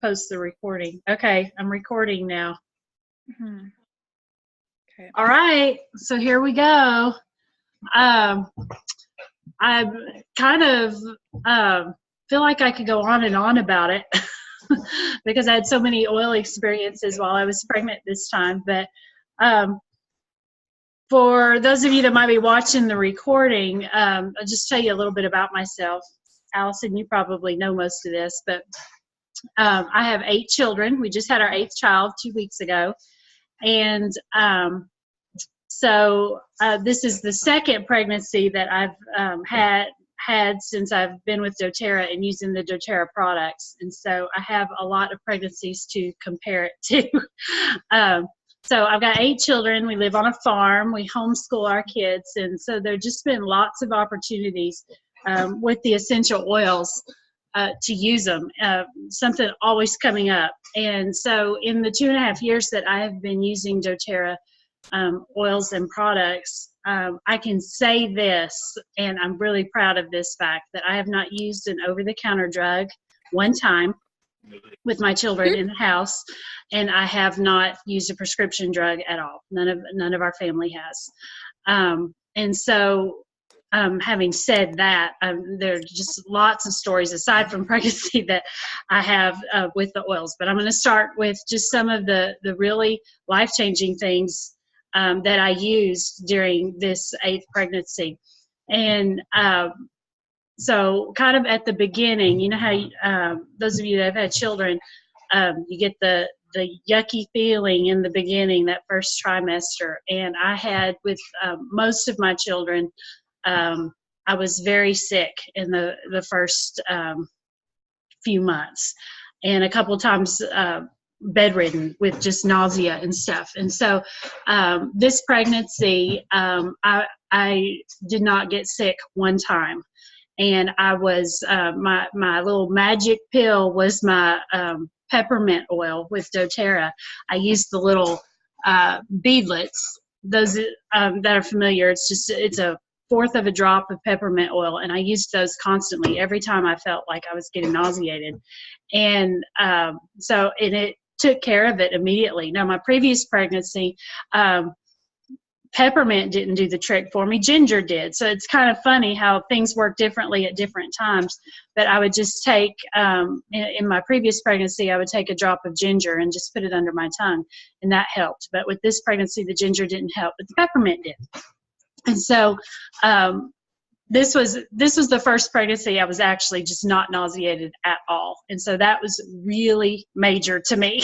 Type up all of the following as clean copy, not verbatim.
post the recording. Okay, I'm recording now. Mm-hmm. Okay. All right, so here we go. I kind of feel like I could go on and on about it because I had so many oil experiences while I was pregnant this time. But for those of you that might be watching the recording, I'll just tell you a little bit about myself. Allison, you probably know most of this, but I have 8 children. We just had our 8th child 2 weeks ago. And so this is the second pregnancy that I've had since I've been with doTERRA and using the doTERRA products. And so I have a lot of pregnancies to compare it to. So I've got 8 children. We live on a farm. We homeschool our kids. And so there's just been lots of opportunities with the essential oils to use them. Something always coming up. And so in the 2.5 years that I have been using doTERRA oils and products, I can say this, and I'm really proud of this fact, that I have not used an over-the-counter drug one time with my children in the house, and I have not used a prescription drug at all. None of our family has. And so having said that, there are just lots of stories aside from pregnancy that I have with the oils. But I'm going to start with just some of the really life-changing things that I used during this 8th pregnancy. And so kind of at the beginning, you know how those of you that have had children, you get the yucky feeling in the beginning, that first trimester. And I had with most of my children, I was very sick in the first few months, and a couple times bedridden with just nausea and stuff. And so this pregnancy, I did not get sick one time. And I was, my little magic pill was my peppermint oil with doTERRA. I used the little beadlets. Those that are familiar, it's a 1/4 of a drop of peppermint oil, and I used those constantly every time I felt like I was getting nauseated. And so it took care of it immediately. Now, my previous pregnancy, peppermint didn't do the trick for me. Ginger did. So it's kind of funny how things work differently at different times. But I would just take, in my previous pregnancy, I would take a drop of ginger and just put it under my tongue, and that helped. But with this pregnancy, the ginger didn't help, but the peppermint did. And so this was the first pregnancy I was actually just not nauseated at all. And so that was really major to me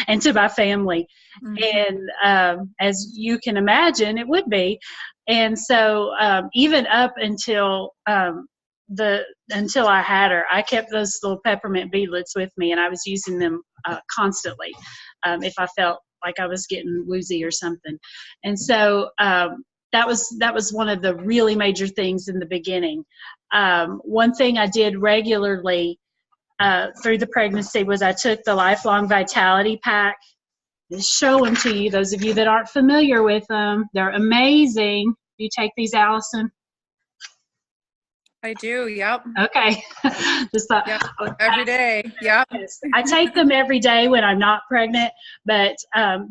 and to my family. Mm-hmm. And as you can imagine, it would be. And so even up until until I had her, I kept those little peppermint beadlets with me, and I was using them constantly if I felt like I was getting woozy or something. And so that was one of the really major things in the beginning. One thing I did regularly through the pregnancy was I took the Lifelong Vitality Pack. Just show them to you, those of you that aren't familiar with them. They're amazing. Do you take these, Allison? I do, yep. Okay. Just thought, yep. Every day, yep. I take them every day when I'm not pregnant, but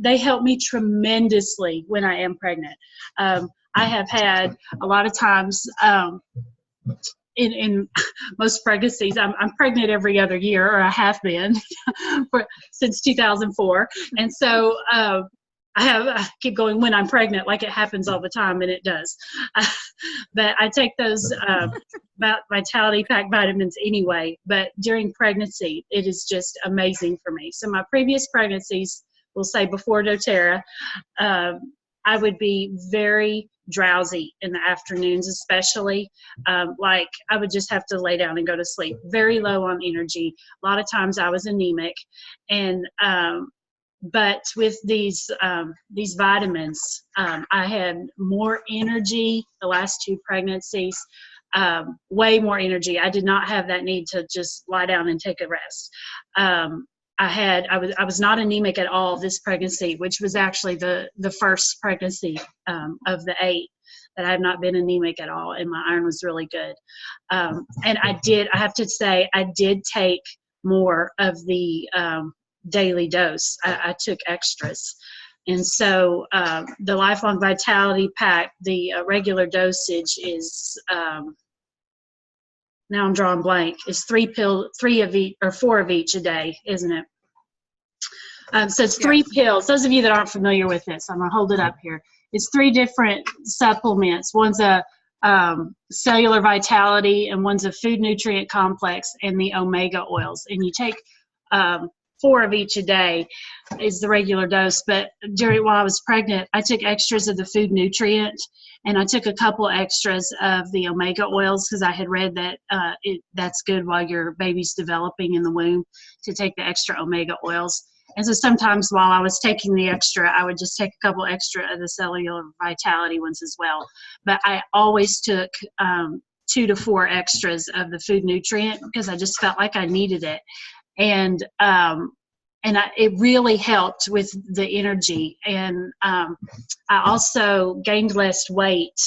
they help me tremendously when I am pregnant. I have had a lot of times in most pregnancies, I'm pregnant every other year, or I have been since 2004. And so I keep going when I'm pregnant, like it happens all the time, and it does. But I take those Vitality Pack vitamins anyway. But during pregnancy, it is just amazing for me. So my previous pregnancies, we'll say before doTERRA, I would be very drowsy in the afternoons, especially. Like I would just have to lay down and go to sleep. Very low on energy. A lot of times I was anemic, and but with these vitamins, I had more energy the last 2 pregnancies, way more energy. I did not have that need to just lie down and take a rest. I was not anemic at all this pregnancy, which was actually the first pregnancy of the 8 that I have not been anemic at all, and my iron was really good. And I have to say, I did take more of the daily dose. I took extras. And so the Lifelong Vitality Pack, the regular dosage is, now I'm drawing blank, is 3 of each, or 4 of each a day, isn't it? So it's 3 pills. Those of you that aren't familiar with this, I'm going to hold it up here. It's 3 different supplements. One's a cellular vitality, and one's a food nutrient complex, and the omega oils. And you take 4 of each a day is the regular dose. But while I was pregnant, I took extras of the food nutrient, and I took a couple extras of the omega oils because I had read that that's good while your baby's developing in the womb, to take the extra omega oils. And so sometimes while I was taking the extra, I would just take a couple extra of the cellular vitality ones as well. But I always took 2 to 4 extras of the food nutrient because I just felt like I needed it. And it really helped with the energy. And I also gained less weight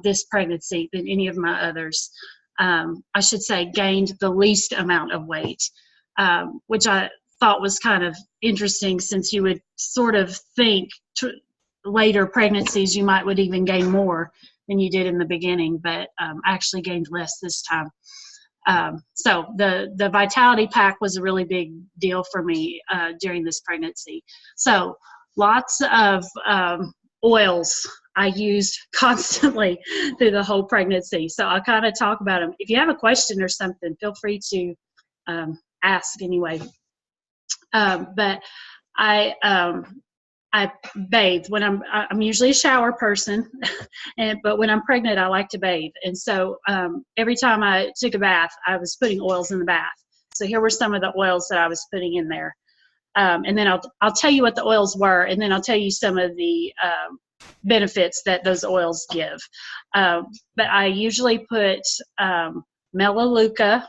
this pregnancy than any of my others. I should say gained the least amount of weight, which I thought was kind of interesting, since you would sort of think later pregnancies you would even gain more than you did in the beginning, but I actually gained less this time. So the Vitality Pack was a really big deal for me during this pregnancy. So lots of oils I used constantly through the whole pregnancy. So I'll kind of talk about them. If you have a question or something, feel free to ask anyway. But I bathe when I'm usually a shower person, but when I'm pregnant, I like to bathe. And so every time I took a bath, I was putting oils in the bath. So here were some of the oils that I was putting in there. And then I'll tell you what the oils were, and then I'll tell you some of the benefits that those oils give. But I usually put Melaleuca,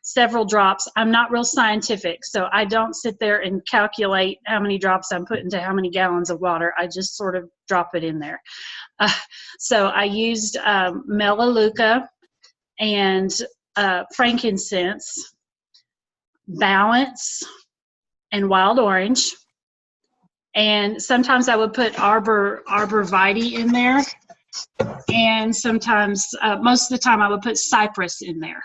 several drops. I'm not real scientific, so I don't sit there and calculate how many drops I'm putting to how many gallons of water. I just sort of drop it in there. So I used Melaleuca and frankincense, balance, and wild orange. And sometimes I would put arbor vitae in there. And sometimes, most of the time, I would put cypress in there.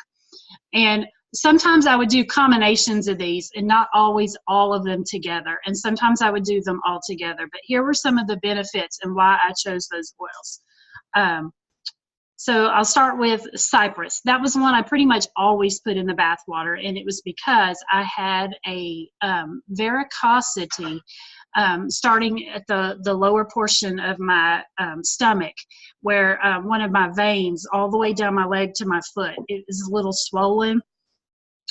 And sometimes I would do combinations of these, and not always all of them together. And sometimes I would do them all together. But here were some of the benefits and why I chose those oils. So I'll start with cypress. That was one I pretty much always put in the bath water, and it was because I had a varicosity starting at the lower portion of my stomach, where one of my veins all the way down my leg to my foot, it is a little swollen.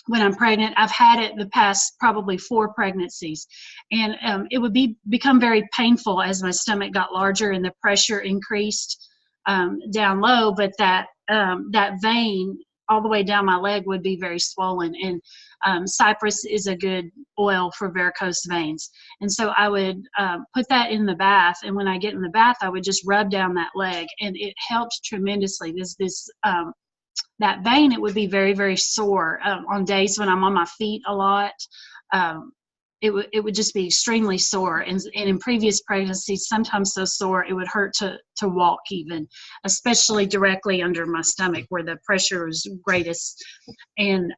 When I'm pregnant, I've had it the past probably 4 pregnancies, and it would become very painful as my stomach got larger and the pressure increased down low. But that vein all the way down my leg would be very swollen, and cypress is a good oil for varicose veins. And so I would put that in the bath, and when I get in the bath, I would just rub down that leg, and it helped tremendously. That vein, it would be very, very sore on days when I'm on my feet a lot. It would just be extremely sore. And in previous pregnancies, sometimes so sore it would hurt to walk even, especially directly under my stomach where the pressure was greatest. And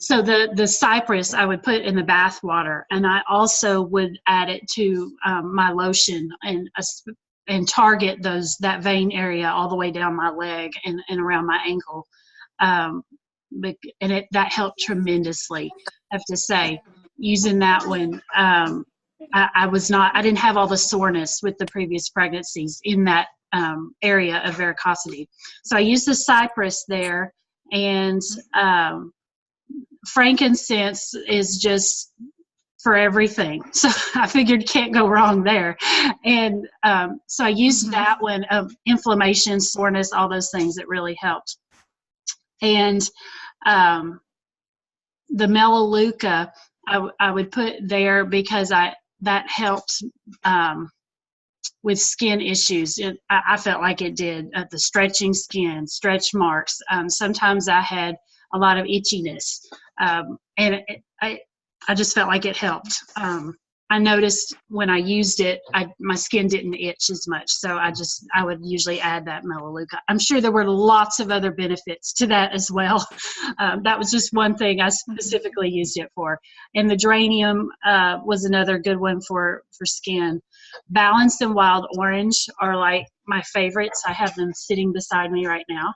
so the cypress I would put in the bath water, and I also would add it to my lotion and target that vein area all the way down my leg and around my ankle. And that helped tremendously, I have to say. Using that one, I didn't have all the soreness with the previous pregnancies in that area of varicosity. So I used the cypress there, and frankincense is just for everything. So I figured can't go wrong there. And so I used that one, inflammation, soreness, all those things that really helped. And the Melaleuca, I would put there because that helped with skin issues. I felt like it did. The stretching skin, stretch marks. Sometimes I had a lot of itchiness. And I just felt like it helped. I noticed when I used it, my skin didn't itch as much. So I would usually add that Melaleuca. I'm sure there were lots of other benefits to that as well. That was just one thing I specifically used it for. And the geranium was another good one for skin. Balance and wild orange are like my favorites. I have them sitting beside me right now.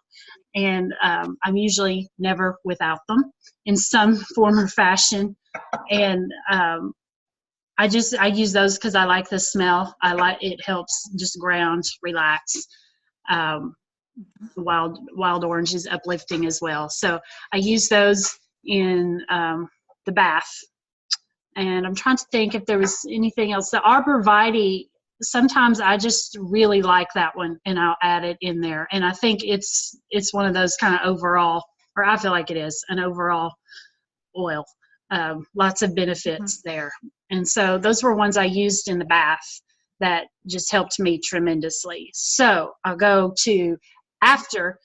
And I'm usually never without them in some form or fashion. And I use those because I like the smell. It helps just ground, relax. Wild orange is uplifting as well. So I use those in the bath. And I'm trying to think if there was anything else. The arborvitae, sometimes I just really like that one, and I'll add it in there. And I think it's one of those kind of overall, or I feel like it is an overall oil. Lots of benefits there. And so those were ones I used in the bath that just helped me tremendously. So I'll go to after.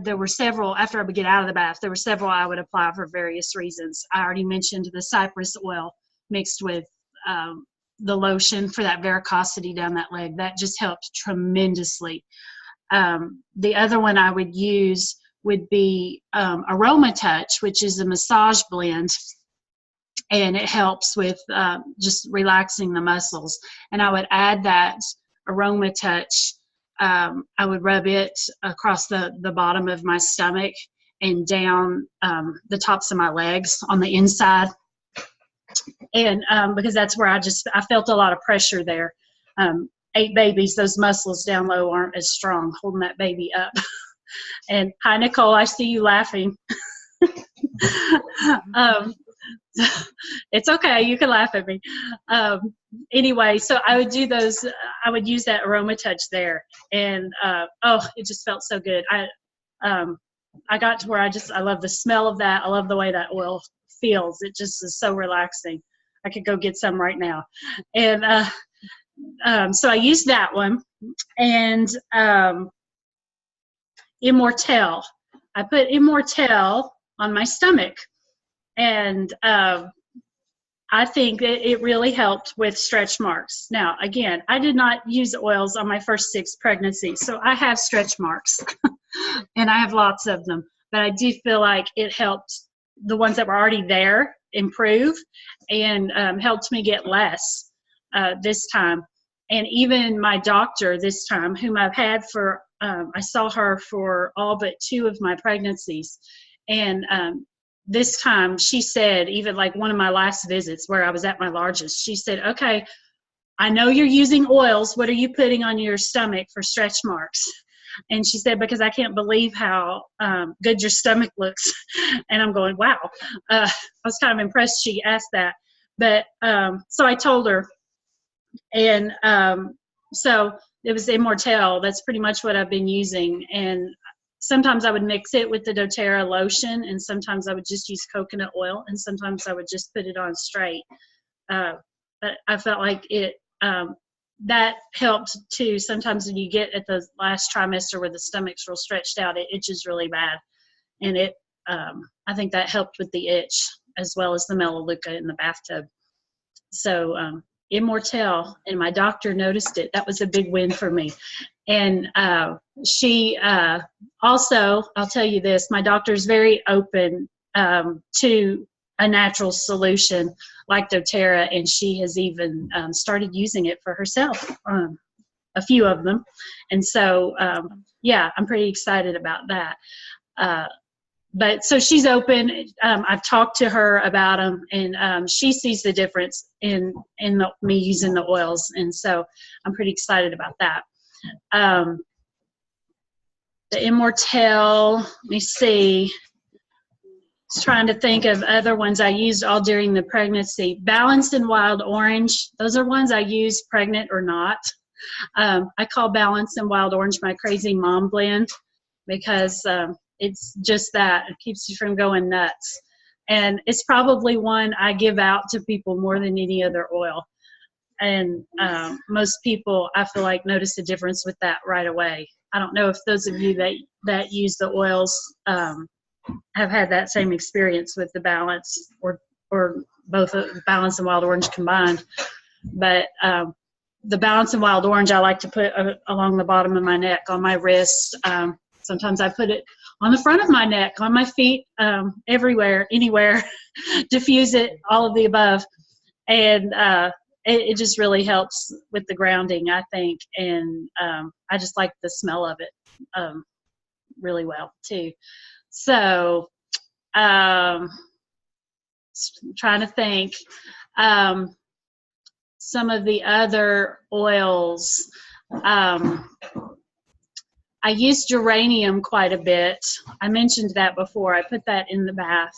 There were several, after I would get out of the bath, there were several I would apply for various reasons. I already mentioned the cypress oil mixed with the lotion for that varicosity down that leg. That just helped tremendously. The other one I would use would be Aroma Touch, which is a massage blend, and it helps with just relaxing the muscles. And I would add that Aroma Touch. I would rub it across the bottom of my stomach and down the tops of my legs on the inside. And because that's where I felt a lot of pressure there. 8 babies, those muscles down low aren't as strong, holding that baby up. And hi, Nicole, I see you laughing. It's okay, you can laugh at me. Anyway, so I would do those. I would use that Aroma Touch there, and it just felt so good. I got to where I love the smell of that. I love the way that oil feels. It just is so relaxing. I could go get some right now. And so I used that one, and Immortelle. I put Immortelle on my stomach, and I think it really helped with stretch marks. Now, again, I did not use oils on my first 6 pregnancies, so I have stretch marks, and I have lots of them. But I do feel like it helped the ones that were already there improve, and helped me get less this time. And even my doctor this time, whom I've had for, I saw her for all but 2 of my pregnancies. And this time she said, even like one of my last visits where I was at my largest, she said, okay, I know you're using oils. What are you putting on your stomach for stretch marks? And she said, because I can't believe how good your stomach looks. And I'm going, wow. I was kind of impressed she asked that. But so I told her, and so it was Immortelle. That's pretty much what I've been using. And sometimes I would mix it with the doTERRA lotion, and sometimes I would just use coconut oil, and sometimes I would just put it on straight. But I felt like it that helped too. Sometimes when you get at the last trimester where the stomach's real stretched out, it itches really bad, and I think that helped with the itch as well as the Melaleuca in the bathtub. So Immortelle, and my doctor noticed it. That was a big win for me. And she also, I'll tell you this, my doctor's very open to a natural solution like doTERRA, and she has even started using it for herself, a few of them. And so, yeah, I'm pretty excited about that. But so she's open. I've talked to her about them, and she sees the difference in me using the oils, and so I'm pretty excited about that. The Immortelle, let me see. I was trying to think of other ones I used all during the pregnancy. Balanced and Wild Orange, those are ones I use pregnant or not. I call Balanced and Wild Orange my crazy mom blend, because it's just that. It keeps you from going nuts. And it's probably one I give out to people more than any other oil. And most people, I feel like, notice a difference with that right away. I don't know if those of you that use the oils have had that same experience with the balance or both balance and wild orange combined. But the balance and wild orange I like to put along the bottom of my neck, on my wrist. Sometimes I put it on the front of my neck, on my feet, everywhere, anywhere, diffuse it, all of the above. And it just really helps with the grounding, I think. And I just like the smell of it really well, too. So trying to think. Some of the other oils. I use geranium quite a bit. I mentioned that before. I put that in the bath.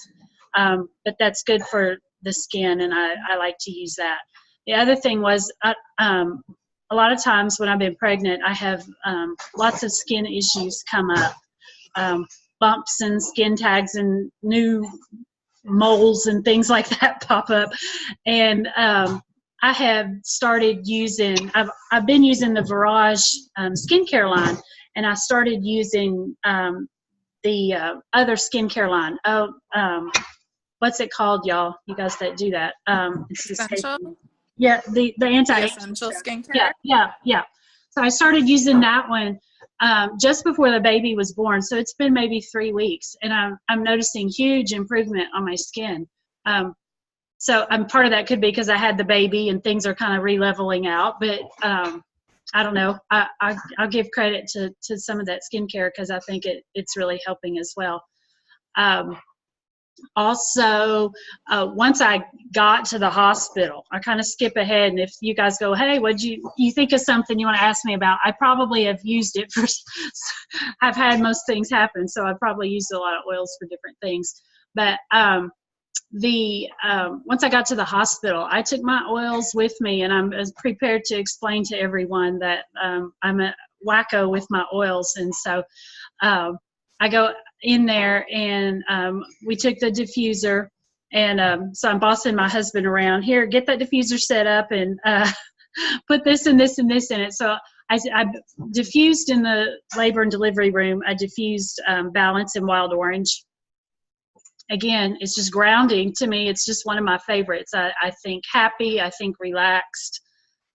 But that's good for the skin, and I like to use that. The other thing was a lot of times when I've been pregnant, I have lots of skin issues come up. Bumps and skin tags and new moles and things like that pop up. And I have started using, I've been using the Virage skincare line, and I started using the other skincare line. What's it called, y'all? You guys that do that. It's Essential? Yeah, the Essential skincare? Yeah. So I started using that one just before the baby was born. So it's been maybe 3 weeks, and I'm noticing huge improvement on my skin. So part of that could be because I had the baby and things are kind of re-leveling out. But I don't know. I'll give credit to some of that skincare because I think it's really helping as well. Also, once I got to the hospital, I kind of skip ahead, and if you guys go, hey, what you think of something you want to ask me about, I probably have used it for, I've had most things happen, so I've probably used a lot of oils for different things. But once I got to the hospital, I took my oils with me, and I'm prepared to explain to everyone that I'm a wacko with my oils. And so I go in there, and we took the diffuser, and so I'm bossing my husband around. Here, get that diffuser set up, and put this and this and this in it. So I diffused in the labor and delivery room. I diffused Balance and Wild Orange. Again, it's just grounding to me. It's just one of my favorites. I think happy. I think relaxed.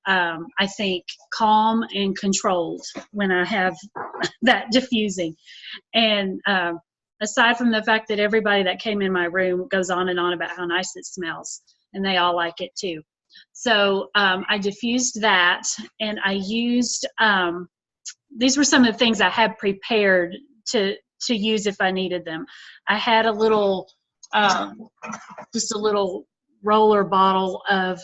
I think calm and controlled when I have that diffusing. And aside from the fact that everybody that came in my room goes on and on about how nice it smells, and they all like it too. So I diffused that, and I used, these were some of the things I had prepared to use if I needed them. I had a little, just a little roller bottle of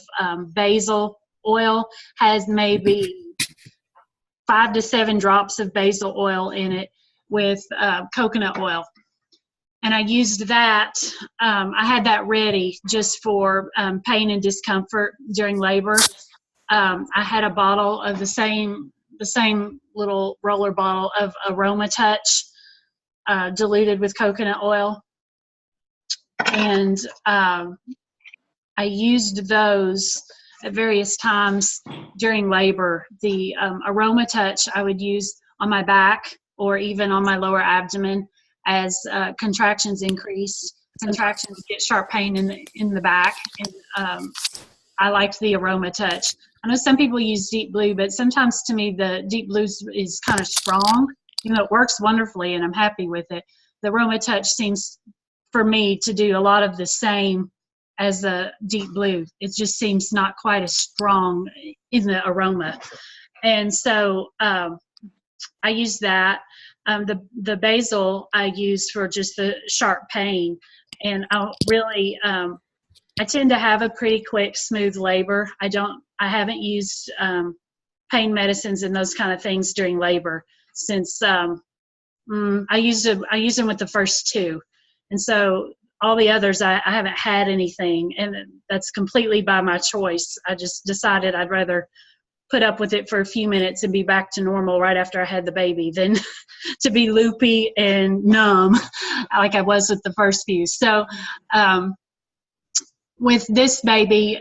basil oil, has maybe 5 to 7 drops of basil oil in it with coconut oil. And I used that, I had that ready just for pain and discomfort during labor. I had a bottle of the same little roller bottle of Aroma Touch, diluted with coconut oil. And I used those at various times during labor. The Aroma Touch I would use on my back or even on my lower abdomen as contractions increased. Contractions get sharp pain in the back, and I liked the Aroma Touch. I know some people use Deep Blue, but sometimes to me the Deep Blue is kind of strong. Even though it works wonderfully and I'm happy with it, the Aroma Touch seems for me to do a lot of the same as the Deep Blue. It just seems not quite as strong in the aroma. And so I use that. The basil I use for just the sharp pain. And I tend to have a pretty quick, smooth labor. I haven't used pain medicines and those kind of things during labor since I used them with the first 2. And so all the others, I haven't had anything, and that's completely by my choice. I just decided I'd rather put up with it for a few minutes and be back to normal right after I had the baby than to be loopy and numb like I was with the first few. So with this baby,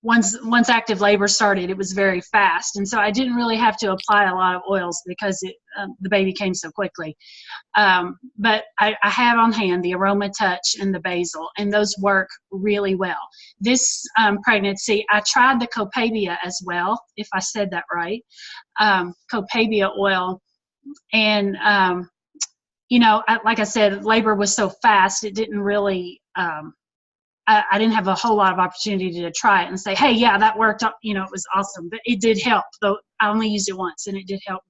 once active labor started, it was very fast, and so I didn't really have to apply a lot of oils because the baby came so quickly. But I have on hand the Aroma Touch and the Basil, and those work really well. This pregnancy, I tried the Copaiba as well, if I said that right, Copaiba oil, and like I said, labor was so fast, it didn't really. I didn't have a whole lot of opportunity to try it and say, hey, yeah, that worked. It was awesome, but it did help. Though I only used it once, and it did help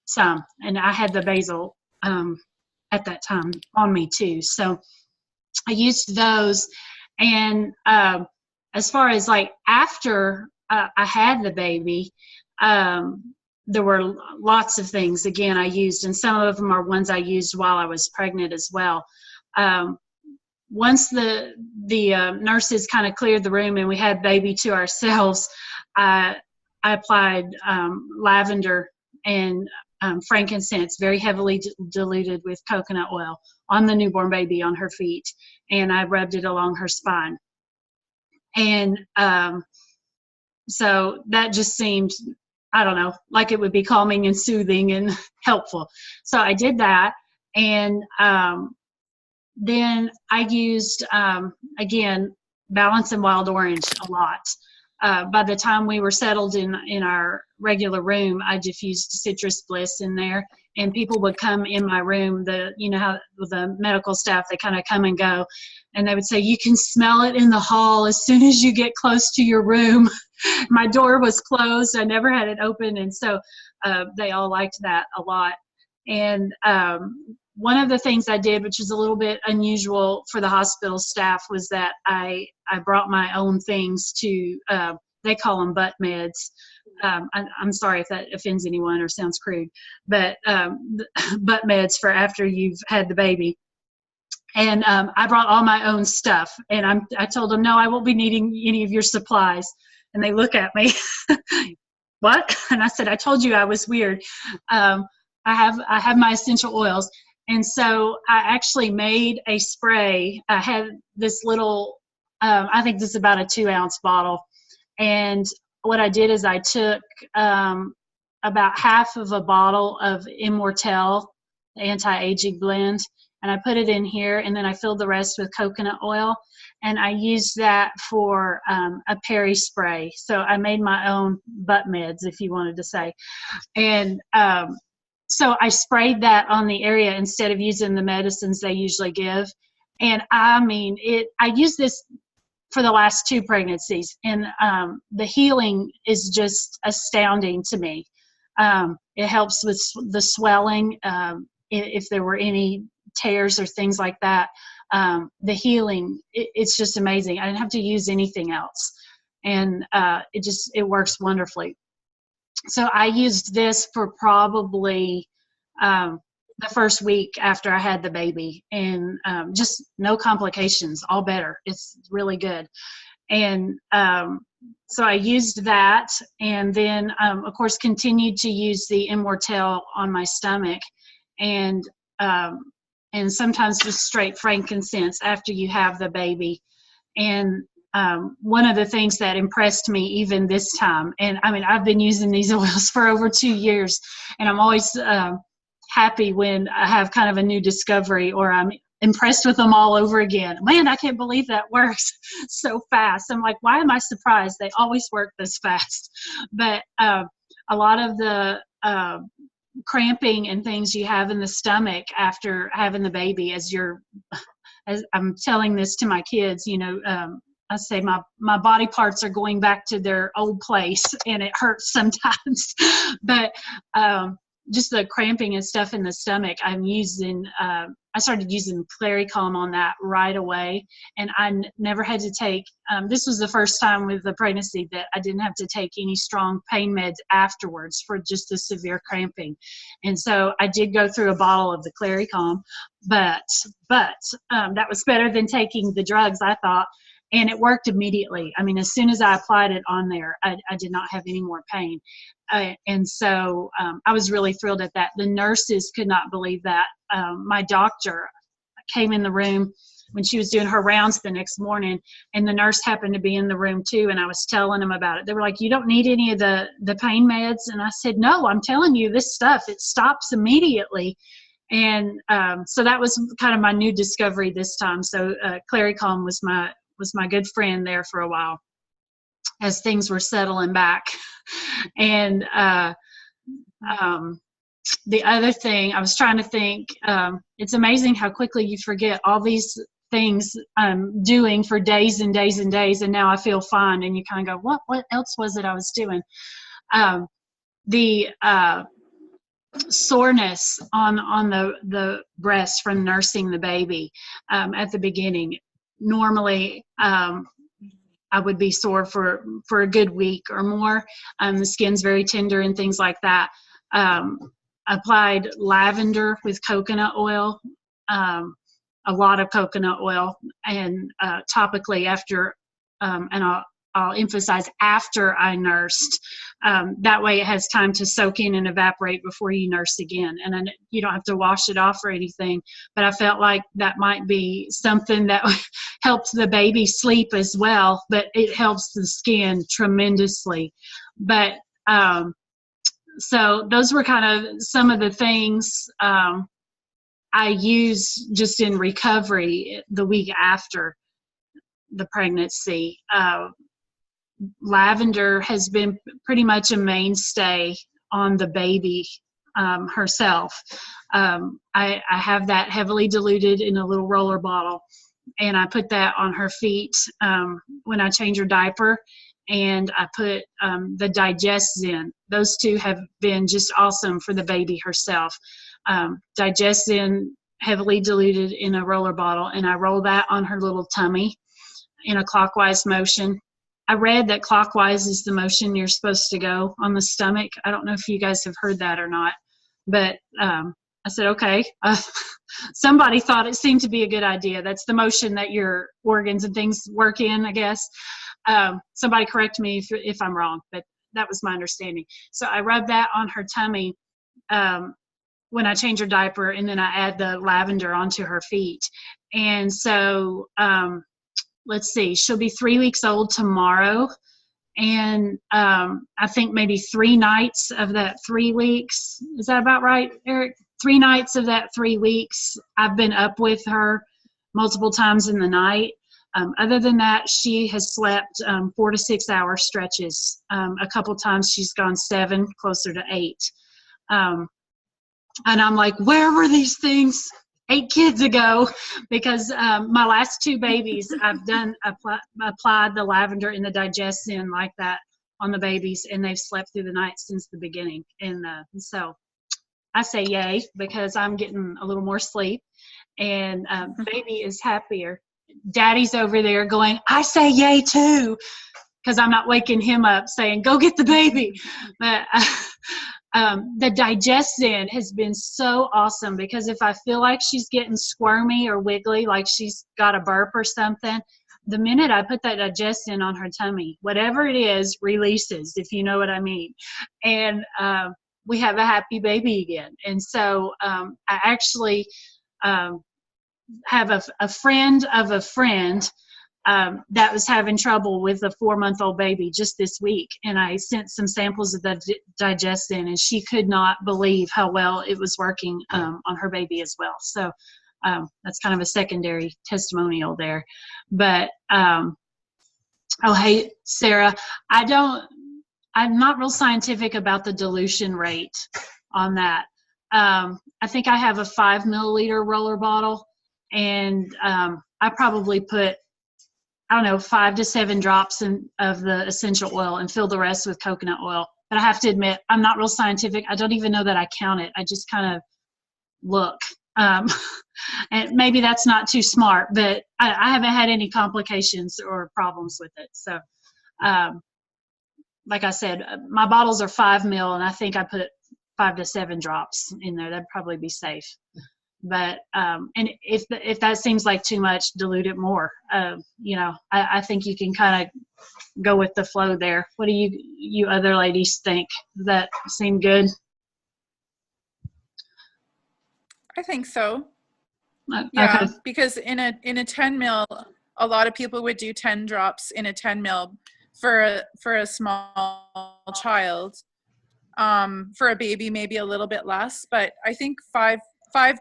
some. And I had the basil at that time on me too, so I used those. And as far as like after I had the baby, there were lots of things again I used, and some of them are ones I used while I was pregnant as well. Once the nurses kind of cleared the room and we had baby to ourselves, I applied lavender and frankincense, very heavily diluted with coconut oil, on the newborn baby on her feet, and I rubbed it along her spine. And so that just seemed, I don't know, like it would be calming and soothing and helpful. So I did that, and then I used, again, Balance and Wild Orange a lot. By the time we were settled in our regular room, I diffused Citrus Bliss in there, and people would come in my room. How the medical staff, they kind of come and go, and they would say, you can smell it in the hall as soon as you get close to your room. My door was closed. I never had it open, and so they all liked that a lot. And one of the things I did, which is a little bit unusual for the hospital staff, was that I brought my own things to, they call them butt meds. I'm sorry if that offends anyone or sounds crude, but butt meds for after you've had the baby. And I brought all my own stuff, and I told them, no, I won't be needing any of your supplies. And they look at me, what? And I said, I told you I was weird. I have my essential oils. And so I actually made a spray. I had this little, I think this is about a 2-ounce bottle. And what I did is I took about half of a bottle of Immortelle, the anti-aging blend, and I put it in here, and then I filled the rest with coconut oil. And I used that for a peri spray. So I made my own butt meds, if you wanted to say. And so I sprayed that on the area instead of using the medicines they usually give. And I mean, I used this for the last 2 pregnancies, and the healing is just astounding to me. It helps with the swelling, if there were any tears or things like that. The healing, it's just amazing. I didn't have to use anything else, and it works wonderfully. So I used this for probably the first week after I had the baby, and just no complications, all better. It's really good. And so I used that, and then of course continued to use the Immortelle on my stomach, and sometimes just straight frankincense after you have the baby. And one of the things that impressed me even this time, and I mean, I've been using these oils for over 2 years, and I'm always happy when I have kind of a new discovery, or I'm impressed with them all over again. Man, I can't believe that works so fast. I'm like, why am I surprised? They always work this fast. But a lot of the cramping and things you have in the stomach after having the baby, as I'm telling this to my kids, I say my body parts are going back to their old place, and it hurts sometimes. But just the cramping and stuff in the stomach, I started using Claricalm on that right away, and I never had to take, this was the first time with the pregnancy that I didn't have to take any strong pain meds afterwards for just the severe cramping. And so I did go through a bottle of the Claricalm, but that was better than taking the drugs, I thought. And it worked immediately. I mean, as soon as I applied it on there, I did not have any more pain. And so I was really thrilled at that. The nurses could not believe that. My doctor came in the room when she was doing her rounds the next morning, and the nurse happened to be in the room too, and I was telling them about it. They were like, "You don't need any of the pain meds?" And I said, "No, I'm telling you, this stuff, it stops immediately." And so that was kind of my new discovery this time. So Claricalm was my good friend there for a while as things were settling back. And the other thing, I was trying to think, it's amazing how quickly you forget all these things I'm doing for days and days and days, and now I feel fine, and you kind of go, what else was it I was doing? The soreness on the breast from nursing the baby at the beginning. Normally, I would be sore for a good week or more. The skin's very tender and things like that. Applied lavender with coconut oil, a lot of coconut oil, and topically after, and I'll emphasize after I nursed. That way it has time to soak in and evaporate before you nurse again. And you don't have to wash it off or anything, but I felt like that might be something that helps the baby sleep as well, but it helps the skin tremendously. But so those were kind of some of the things I used just in recovery the week after the pregnancy. Lavender has been pretty much a mainstay on the baby herself. I have that heavily diluted in a little roller bottle, and I put that on her feet when I change her diaper, and I put the Digest-Zen. Those two have been just awesome for the baby herself. Digest-Zen heavily diluted in a roller bottle, and I roll that on her little tummy in a clockwise motion. I read that clockwise is the motion you're supposed to go on the stomach. I don't know if you guys have heard that or not, but I said, okay. Somebody thought it seemed to be a good idea. That's the motion that your organs and things work in, I guess. Somebody correct me if I'm wrong, but that was my understanding. So I rubbed that on her tummy when I change her diaper, and then I add the lavender onto her feet. And so let's see, she'll be 3 weeks old tomorrow. And I think maybe 3 nights of that 3 weeks, is that about right, Eric? 3 nights of that 3 weeks, I've been up with her multiple times in the night. Other than that, she has slept 4 to 6 hour stretches. A couple times she's gone 7, closer to 8. And I'm like, where were these things 8 kids ago? Because my last 2 babies, I've applied the lavender and the Digest-Zen like that on the babies, and they've slept through the night since the beginning. And so I say yay, because I'm getting a little more sleep, and baby is happier. Daddy's over there going, I say yay too, because I'm not waking him up saying, go get the baby. But the Digest-Zen has been so awesome, because if I feel like she's getting squirmy or wiggly, like she's got a burp or something, the minute I put that Digest-Zen on her tummy, whatever it is releases, if you know what I mean. And we have a happy baby again. And so I actually have a friend of a friend that was having trouble with a 4-month-old baby just this week. And I sent some samples of the Digest-Zen, and she could not believe how well it was working on her baby as well. So that's kind of a secondary testimonial there. But, oh, hey, Sarah, I'm not real scientific about the dilution rate on that. I think I have a 5 milliliter roller bottle, and I probably put, I don't know, 5 to 7 drops of the essential oil and fill the rest with coconut oil. But I have to admit, I'm not real scientific. I don't even know that I count it. I just kind of look. And maybe that's not too smart, but I haven't had any complications or problems with it. So, like I said, my bottles are 5 ml, and I think I put 5 to 7 drops in there. That'd probably be safe. But and if that seems like too much, dilute it more. I think you can kind of go with the flow there. What do you other ladies think? Does that seem good? I think so. Yeah, Okay. because in a 10 mil, a lot of people would do 10 drops in a 10 mil for a small child. For a baby, maybe a little bit less, but I think five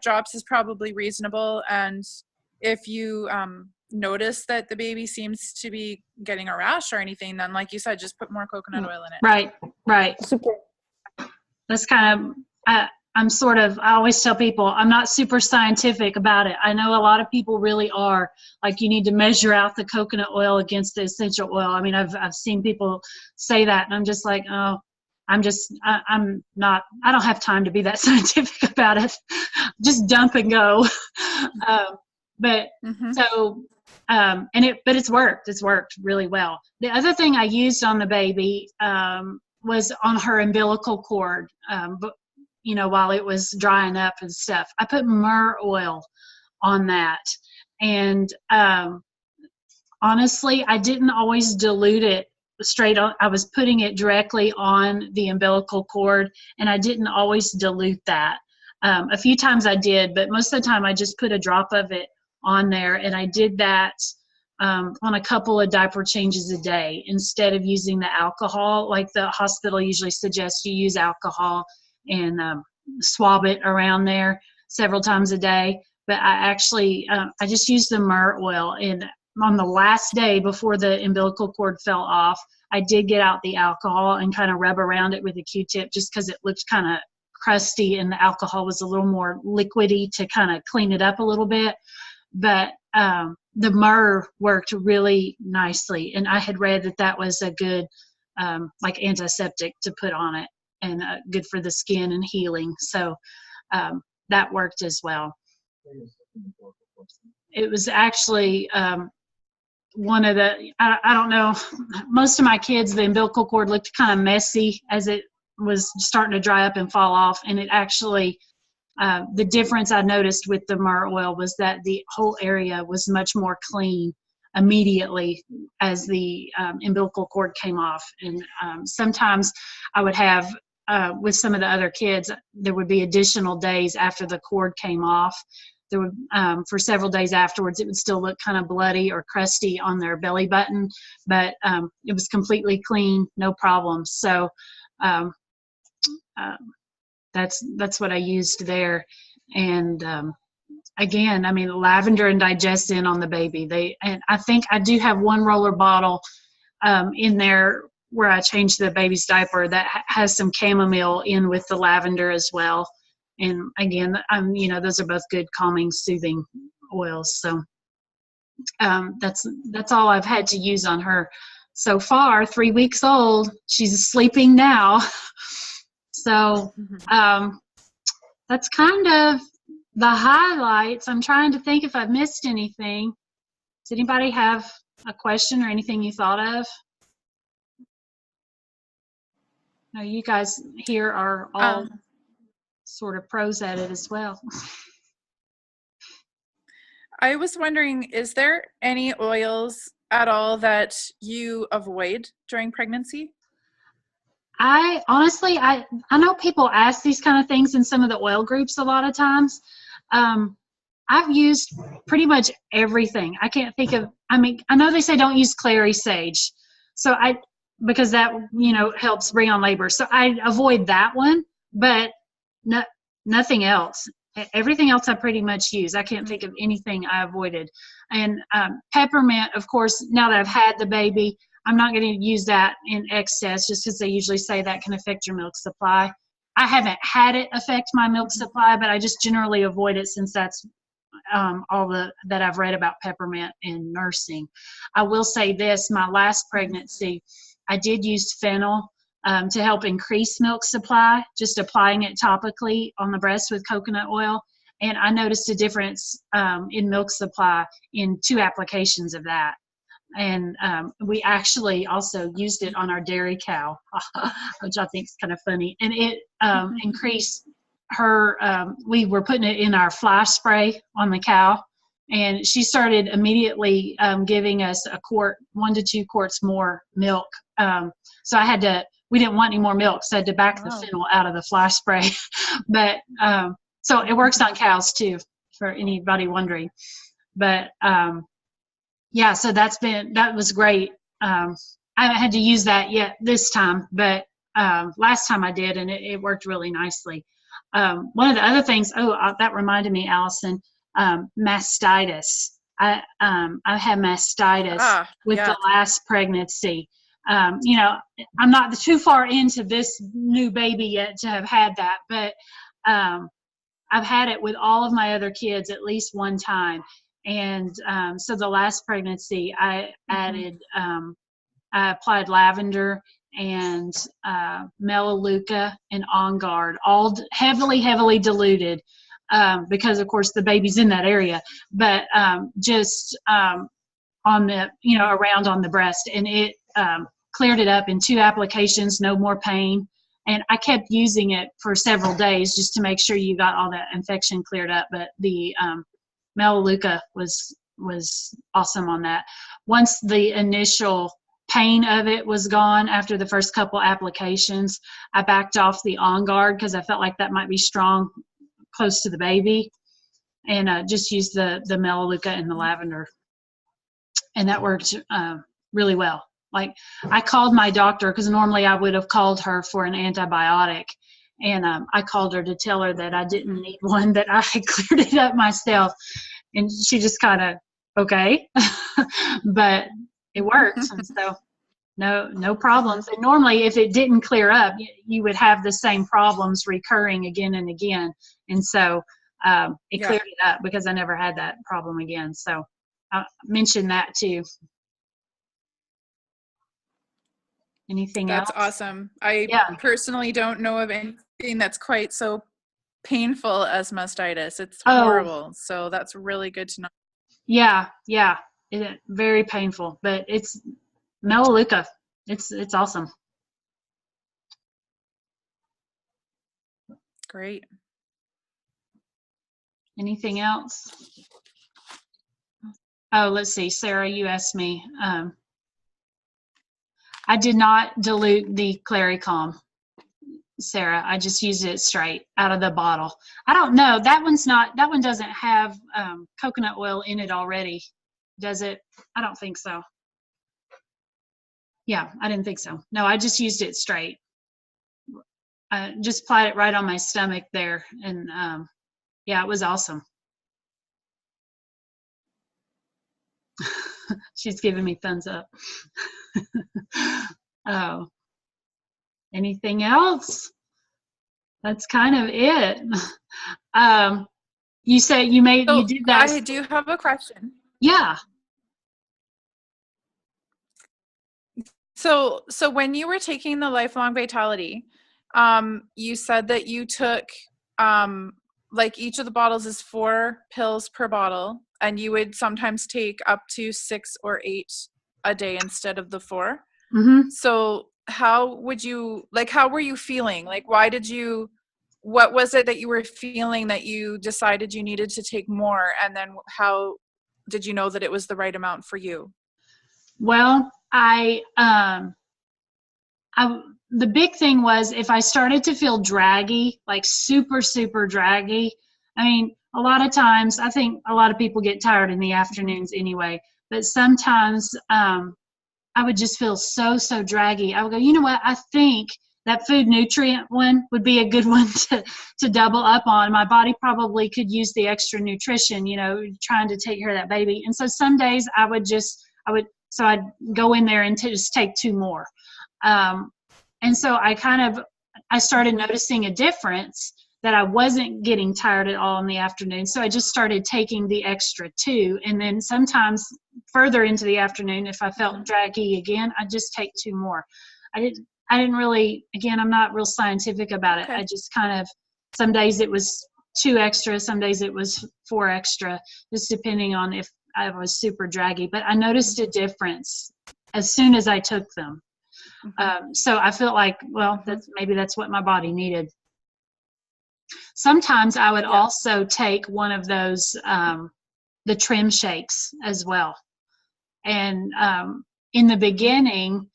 drops is probably reasonable. And if you notice that the baby seems to be getting a rash or anything, then like you said, just put more coconut oil in it. Right, right. Super. That's kind of, I always tell people I'm not super scientific about it. I know a lot of people really are. Like, you need to measure out the coconut oil against the essential oil. I mean, I've seen people say that, and I'm just like, oh, I'm not, I don't have time to be that scientific about it. Just dump and go. But so, but it's worked. It's worked really well. The other thing I used on the baby was on her umbilical cord, but, while it was drying up and stuff. I put myrrh oil on that. And honestly, I didn't always dilute it straight on. I was putting it directly on the umbilical cord, and I didn't always dilute that. A few times I did, but most of the time I just put a drop of it on there, and I did that on a couple of diaper changes a day instead of using the alcohol. Like the hospital usually suggests you use alcohol and swab it around there several times a day. But I actually, I just used the myrrh oil. And on the last day before the umbilical cord fell off, I did get out the alcohol and kind of rub around it with a Q-tip, just because it looked kind of crusty and the alcohol was a little more liquidy to kind of clean it up a little bit. But the myrrh worked really nicely, and I had read that that was a good like antiseptic to put on it, and good for the skin and healing. So that worked as well. It was actually one of the, I don't know, most of my kids, the umbilical cord looked kind of messy as it was starting to dry up and fall off, and it actually, the difference I noticed with the myrrh oil was that the whole area was much more clean immediately as the umbilical cord came off. And sometimes I would have, with some of the other kids, there would be additional days after the cord came off. There would, for several days afterwards, it would still look kind of bloody or crusty on their belly button, but it was completely clean, no problem. So that's what I used there. And again, I mean, lavender and digestin on the baby. And I think I do have one roller bottle in there where I changed the baby's diaper that has some chamomile in with the lavender as well. And again, those are both good calming, soothing oils. So that's all I've had to use on her so far. 3 weeks old. She's sleeping now. So that's kind of the highlights. I'm trying to think if I've missed anything. Does anybody have a question or anything you thought of? No, you guys here are all sort of pros at it as well. I was wondering, is there any oils at all that you avoid during pregnancy? I honestly, I know people ask these kind of things in some of the oil groups a lot of times. I've used pretty much everything. I can't think of, I mean, I know they say don't use clary sage. So because that, helps bring on labor. So I avoid that one, but nothing else. Everything else I pretty much use. I can't think of anything I avoided. And peppermint, of course, now that I've had the baby, I'm not going to use that in excess just because they usually say that can affect your milk supply. I haven't had it affect my milk supply, but I just generally avoid it since that's all that I've read about peppermint in nursing. I will say this, my last pregnancy, I did use fennel to help increase milk supply, just applying it topically on the breast with coconut oil. And I noticed a difference in milk supply in 2 applications of that. And we actually also used it on our dairy cow, which I think is kind of funny. And it increased her, we were putting it in our fly spray on the cow. And she started immediately giving us 1 to 2 quarts more milk. So we didn't want any more milk, so I had to back the fennel out of the fly spray. But so it works on cows too. for anybody wondering. But yeah, so that was great. I haven't had to use that yet this time, but last time I did, and it worked really nicely. One of the other things, that reminded me, Allison, mastitis. I had mastitis with the last pregnancy. You know, I'm not too far into this new baby yet to have had that, but I've had it with all of my other kids at least one time. And so the last pregnancy, I added, I applied lavender and melaleuca and On Guard, all heavily, heavily diluted because, of course, the baby's in that area, but just on the, you know, around on the breast. And it cleared it up in 2 applications, no more pain. And I kept using it for several days just to make sure you got all that infection cleared up. But the melaleuca was awesome on that. Once the initial pain of it was gone after the first couple applications, I backed off the On Guard because I felt like that might be strong close to the baby, and just used the melaleuca and the lavender, and that worked really well. Like, I called my doctor because normally I would have called her for an antibiotic, and I called her to tell her that I didn't need one, that I had cleared it up myself, and she just kind of, okay. But it worked, and so no problems. And normally if it didn't clear up, you would have the same problems recurring again and again, and so it cleared it up because I never had that problem again. So I mentioned that too. Anything else? That's awesome. I personally don't know of anything that's quite so painful as mastitis. It's horrible. So that's really good to know. Yeah. Very painful, but it's melaleuca. It's awesome. Great. Anything else? Oh, let's see. Sarah, you asked me. I did not dilute the Claricalm, Sarah. I just used it straight out of the bottle. I don't know. That one doesn't have coconut oil in it already, does it? I don't think so. Yeah, I didn't think so. No, I just used it straight. I just applied it right on my stomach there, and yeah, it was awesome. She's giving me thumbs up. Oh, anything else? That's kind of it. You said you did that. I do have a question. Yeah. So when you were taking the Lifelong Vitality, you said that you took like each of the bottles is 4 pills per bottle, and you would sometimes take up to 6 or 8 a day instead of the 4. Mm-hmm. So how were you feeling? Like, what was it that you were feeling that you decided you needed to take more? And then how did you know that it was the right amount for you? Well, the big thing was if I started to feel draggy, like super, super draggy. I mean, a lot of times, I think a lot of people get tired in the afternoons anyway, but sometimes I would just feel so draggy. I would go, you know what, I think that food nutrient one would be a good one to double up on. My body probably could use the extra nutrition, you know, trying to take care of that baby. And so some days I'd go in there and just take 2 more. And so I started noticing a difference, that I wasn't getting tired at all in the afternoon. So I just started taking the extra 2. And then sometimes further into the afternoon, if I felt draggy again, I'd just take 2 more. I didn't really, again, I'm not real scientific about it. Okay. I just kind of, some days it was 2 extra, some days it was 4 extra, just depending on if I was super draggy. But I noticed a difference as soon as I took them. So I felt like, well, that's what my body needed. Sometimes I would also take one of those, the trim shakes as well. And in the beginning,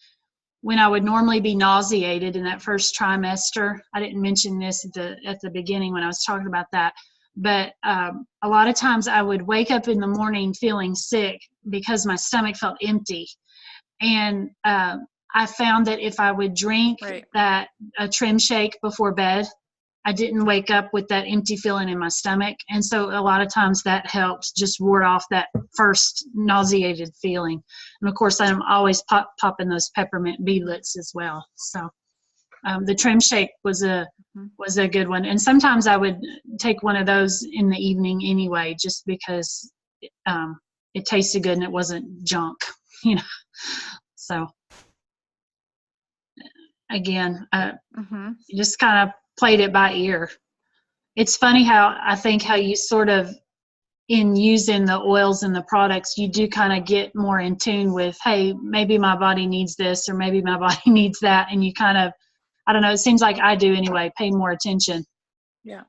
when I would normally be nauseated in that first trimester, I didn't mention this at the beginning when I was talking about that, But a lot of times I would wake up in the morning feeling sick because my stomach felt empty. And I found that if I would drink a trim shake before bed, I didn't wake up with that empty feeling in my stomach. And so a lot of times that helped just ward off that first nauseated feeling. And of course, I'm always popping those peppermint beadlets as well. So the trim shake was a good one. And sometimes I would take one of those in the evening anyway, just because it tasted good and it wasn't junk, you know. So again, just kind of played it by ear. It's funny how you sort of, in using the oils and the products, you do kind of get more in tune with, hey, maybe my body needs this or maybe my body needs that. And you kind of, I don't know, it seems like I do anyway, pay more attention. Yeah.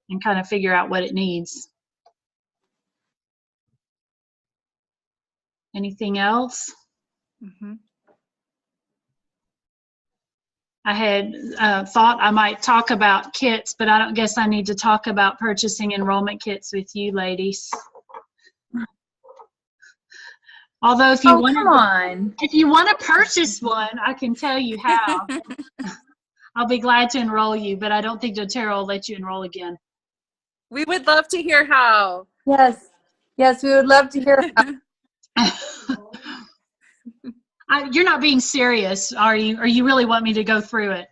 And kind of figure out what it needs. Anything else? I had thought I might talk about kits, but I don't guess I need to talk about purchasing enrollment kits with you ladies. Although if you if you want to purchase one, I can tell you how. I'll be glad to enroll you, but I don't think doTERRA will let you enroll again. We would love to hear how. Yes, we would love to hear how. You're not being serious, are you? Or you really want me to go through it?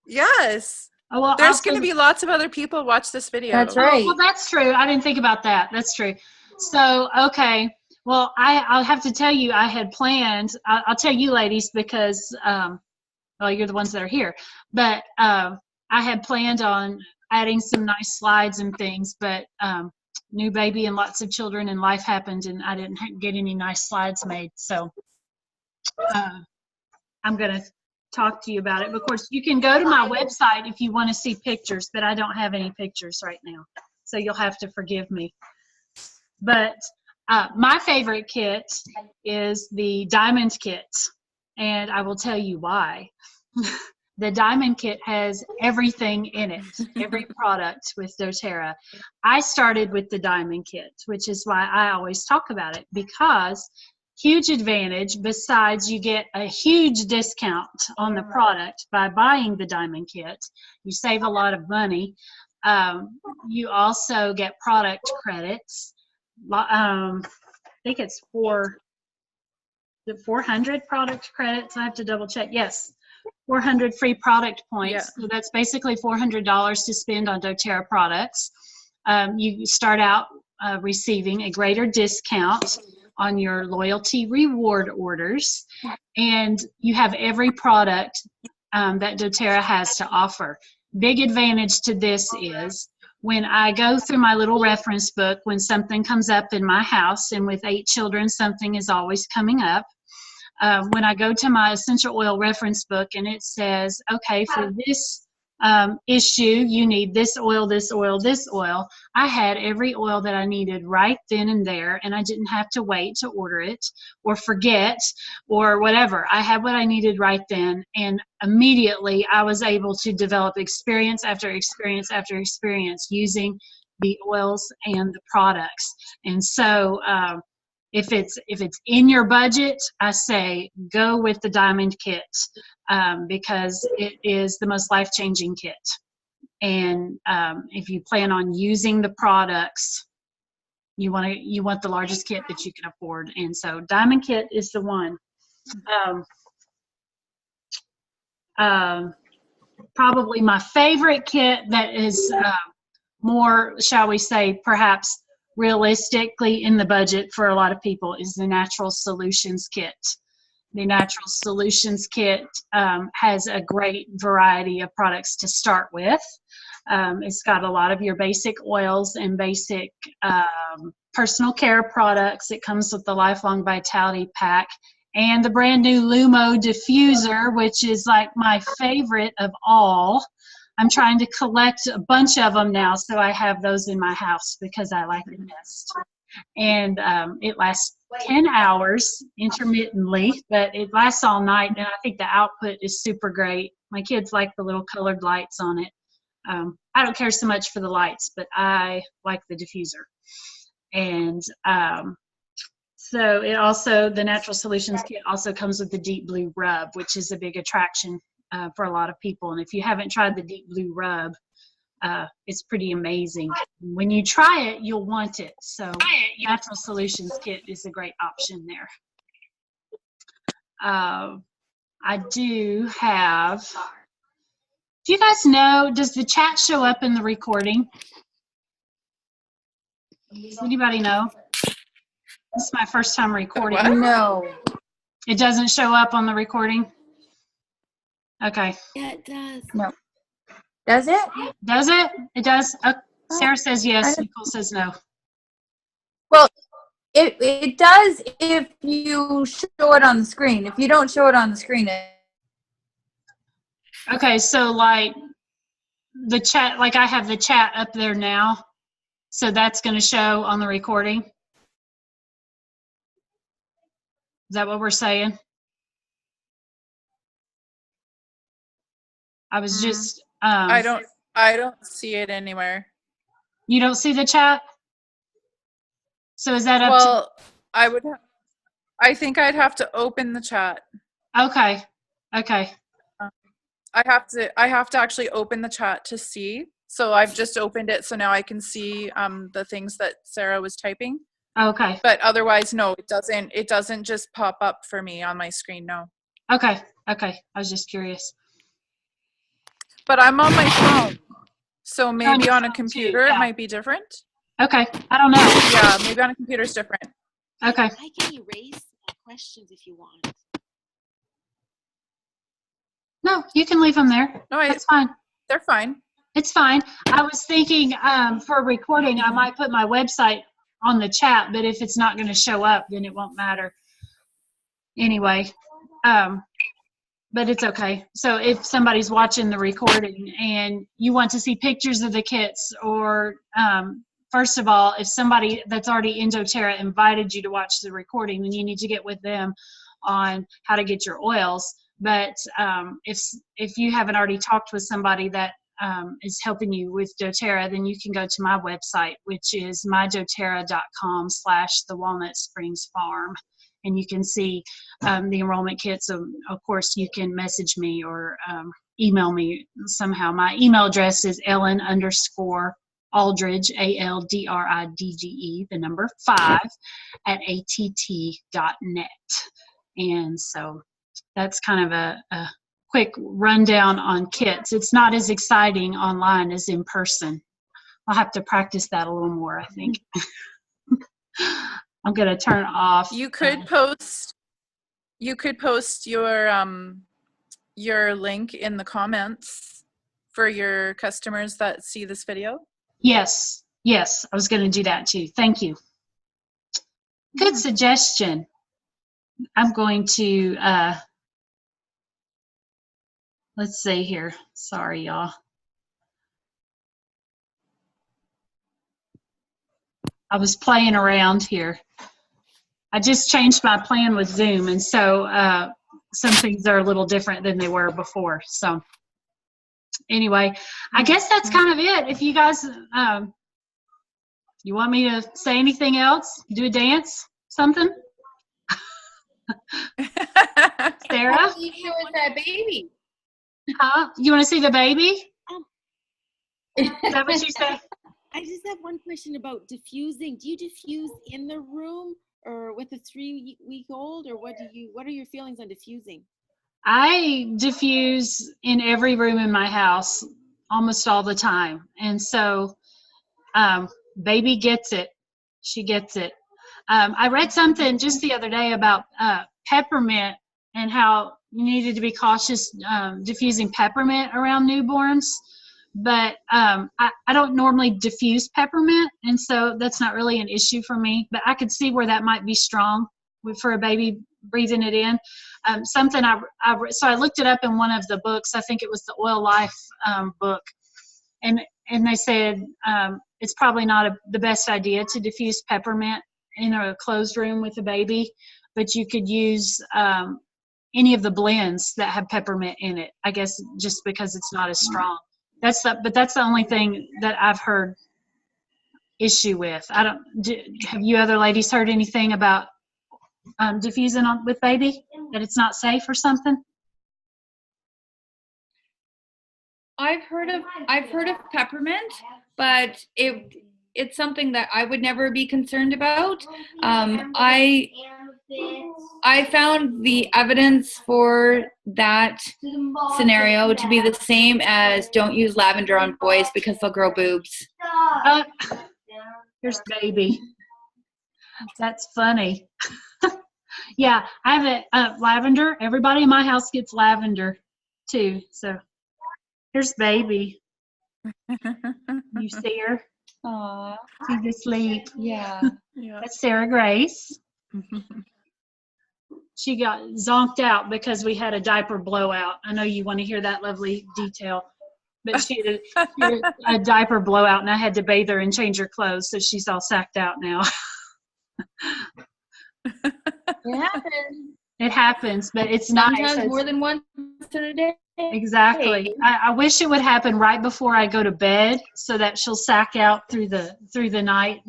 Yes. Oh, well, there's going to be lots of other people watch this video. That's right. Oh, well, that's true. I didn't think about that. That's true. So, okay. Well, I'll have to tell you, I had planned, I'll tell you ladies because, well, you're the ones that are here, but I had planned on adding some nice slides and things, but new baby and lots of children and life happened and I didn't get any nice slides made. So I'm going to talk to you about it. Of course, you can go to my website if you want to see pictures, but I don't have any pictures right now. So you'll have to forgive me. But my favorite kit is the Diamond Kit, and I will tell you why. The Diamond Kit has everything in it, every product with doTERRA. I started with the Diamond Kit, which is why I always talk about it, because huge advantage, besides you get a huge discount on the product by buying the Diamond Kit. You save a lot of money. You also get product credits. I think it's 400 product credits. I have to double check. Yes. 400 free product points. Yeah. So that's basically $400 to spend on doTERRA products. You start out receiving a greater discount on your loyalty reward orders, and you have every product that doTERRA has to offer. Big advantage to this is when I go through my little reference book, when something comes up in my house, and with 8 children, something is always coming up. When I go to my essential oil reference book and it says, okay, for this issue, you need this oil, this oil, this oil. I had every oil that I needed right then and there, and I didn't have to wait to order it or forget or whatever. I had what I needed right then, and immediately I was able to develop experience after experience after experience using the oils and the products. And so, if it's in your budget, I say go with the Diamond Kit because it is the most life-changing kit. And if you plan on using the products, you want the largest kit that you can afford. And so Diamond Kit is the one. Probably my favorite kit that is more, shall we say, perhaps realistically in the budget for a lot of people is the Natural Solutions Kit. The Natural Solutions Kit has a great variety of products to start with. It's got a lot of your basic oils and basic personal care products. It comes with the Lifelong Vitality Pack and the brand new Lumo diffuser, which is like my favorite of all. I'm trying to collect a bunch of them now, so I have those in my house because I like it best. And it lasts 10 hours intermittently, but it lasts all night, and I think the output is super great. My kids like the little colored lights on it. I don't care so much for the lights, but I like the diffuser. And so it also, the Natural Solutions Kit also comes with the Deep Blue Rub, which is a big attraction for a lot of people. And if you haven't tried the Deep Blue Rub, it's pretty amazing. When you try it, you'll want it. So Natural Solutions Kit is a great option there. I do have, do you guys know, does the chat show up in the recording? Does anybody know? This is my first time recording. No. It doesn't show up on the recording? Okay. Yeah, it does. No. Does it? Does it? It does? Sarah says yes. Nicole says no. Well, it does if you show it on the screen. If you don't show it on the screen, Okay, so like the chat, like I have the chat up there now. So that's going to show on the recording. Is that what we're saying? I was just, I don't see it anywhere. you don't see the chat? So is that up Well, I think I'd have to open the chat. to, okay, okay. I have to actually open the chat to see. So I've just opened it, so now I can see the things that Sarah was typing. Okay, But otherwise, no, it doesn't. It doesn't just pop up for me on my screen. No. okay, okay. I was just curious. But I'm on my phone, so maybe your on a phone too, computer yeah. it might be different. Okay, I don't know. Yeah, maybe on a computer it's different. Okay. I can erase questions if you want. No, you can leave them there. No, That's fine. they're fine. It's fine. I was thinking for recording, I might put my website on the chat, but if it's not going to show up, then it won't matter. Anyway, but it's okay. So if somebody's watching the recording and you want to see pictures of the kits, or first of all, if somebody that's already in doTERRA invited you to watch the recording, then you need to get with them on how to get your oils. But if you haven't already talked with somebody that is helping you with doTERRA, then you can go to my website, which is mydoterra.com/thewalnutspringsfarm. And you can see the enrollment kits. So of course, you can message me or email me somehow. My email address is Ellen_Aldridge, ALDRIDGE, the number 5, @att.net. And so that's kind of a quick rundown on kits. It's not as exciting online as in person. I'll have to practice that a little more, I think. I'm going to turn off. You could post your link in the comments for your customers that see this video. Yes, yes, I was going to do that too. Thank you. Good suggestion. I'm going to, let's see here. Sorry, y'all. I was playing around here. I just changed my plan with Zoom, and so some things are a little different than they were before. So anyway, I guess that's kind of it. If you guys, you want me to say anything else? Do a dance? Something? Sarah? Here with that baby. Huh? You want to see the baby? Is that what you said? I just have one question about diffusing. Do you diffuse in the room or with a 3-week-old, or what are your feelings on diffusing? I diffuse in every room in my house almost all the time. And so baby gets it. She gets it. I read something just the other day about peppermint and how you needed to be cautious diffusing peppermint around newborns. But I don't normally diffuse peppermint, and so that's not really an issue for me. But I could see where that might be strong for a baby breathing it in. Something so I looked it up in one of the books. I think it was the Oil Life book, and they said it's probably not the best idea to diffuse peppermint in a closed room with a baby, but you could use any of the blends that have peppermint in it, I guess, just because it's not as strong. But that's the only thing that I've heard issue with. Have you other ladies heard anything about diffusing with baby, that it's not safe or something? I've heard of peppermint, but it's something that I would never be concerned about. I found the evidence for that scenario to be the same as don't use lavender on boys because they'll grow boobs. Here's baby. That's funny. Yeah, I have it. Lavender. Everybody in my house gets lavender too. So here's baby. You see her? Aww. She's asleep. Yeah. That's Sarah Grace. She got zonked out because we had a diaper blowout. I know you want to hear that lovely detail, but she had a diaper blowout, and I had to bathe her and change her clothes, so she's all sacked out now. It happens. It happens, but it's nice. Sometimes more than once in a day. Exactly. I wish it would happen right before I go to bed, so that she'll sack out through the night.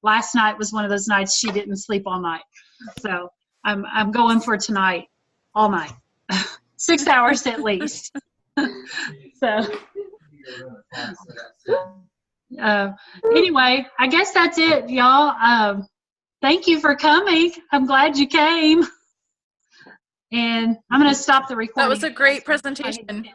Last night was one of those nights she didn't sleep all night, so I'm going for tonight, all night, 6 hours at least. So anyway, I guess that's it, y'all. Thank you for coming. I'm glad you came. And I'm going to stop the recording. That was a great presentation.